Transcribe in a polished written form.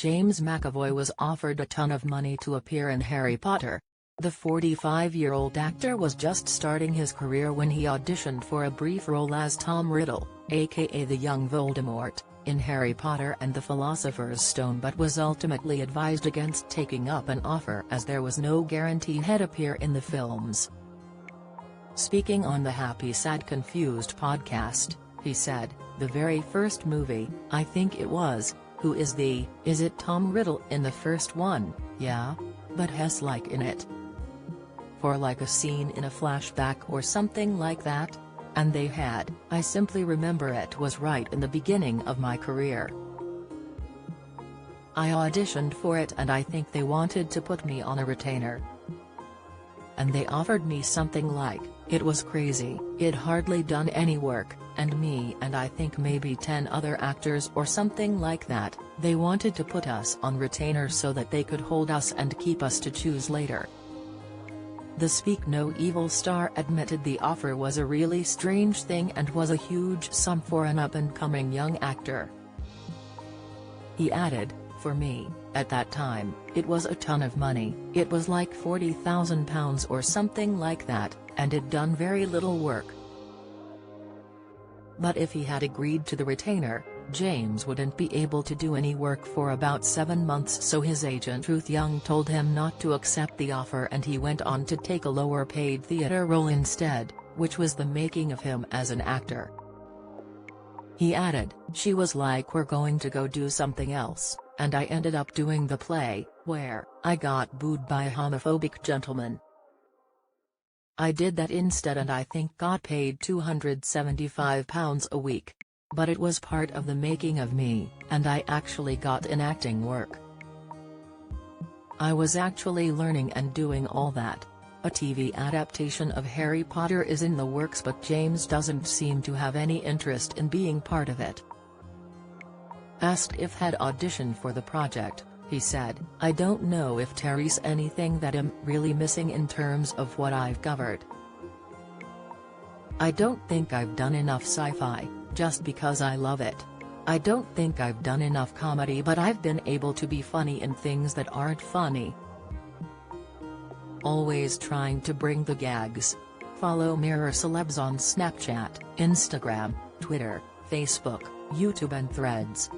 James McAvoy was offered a ton of money to appear in Harry Potter. The 45-year-old actor was just starting his career when he auditioned for a brief role as Tom Riddle, aka the young Voldemort, in Harry Potter and the Philosopher's Stone, but was ultimately advised against taking up an offer as there was no guarantee he'd appear in the films. Speaking on the Happy Sad Confused podcast, he said, "The very first movie, I think it was, is it Tom Riddle in the first one? Yeah? But Hess like in it? For like a scene in a flashback or something like that? And they had, I simply remember it was right in the beginning of my career. I auditioned for it and I think they wanted to put me on a retainer. And they offered me something like, it was crazy, it'd hardly done any work, and me and I think maybe 10 other actors or something like that, they wanted to put us on retainer so that they could hold us and keep us to choose later." The Speak No Evil star admitted the offer was a really strange thing and was a huge sum for an up-and-coming young actor. He added, "For me, at that time, it was a ton of money, it was like £40,000 or something like that, and it'd done very little work. But if he had agreed to the retainer, James wouldn't be able to do any work for about 7 months, so his agent Ruth Young told him not to accept the offer and he went on to take a lower-paid theater role instead, which was the making of him as an actor." He added, "She was like, we're going to go do something else, and I ended up doing the play, where I got booed by a homophobic gentleman. I did that instead and I think got paid £275 a week. But it was part of the making of me, and I actually got in acting work. I was actually learning and doing all that." A TV adaptation of Harry Potter is in the works, but James doesn't seem to have any interest in being part of it. Asked if he'd auditioned for the project, he said, "I don't know if there's anything that I'm really missing in terms of what I've covered. I don't think I've done enough sci-fi, just because I love it. I don't think I've done enough comedy, but I've been able to be funny in things that aren't funny. Always trying to bring the gags." Follow Mirror Celebs on Snapchat, Instagram, Twitter, Facebook, YouTube and Threads.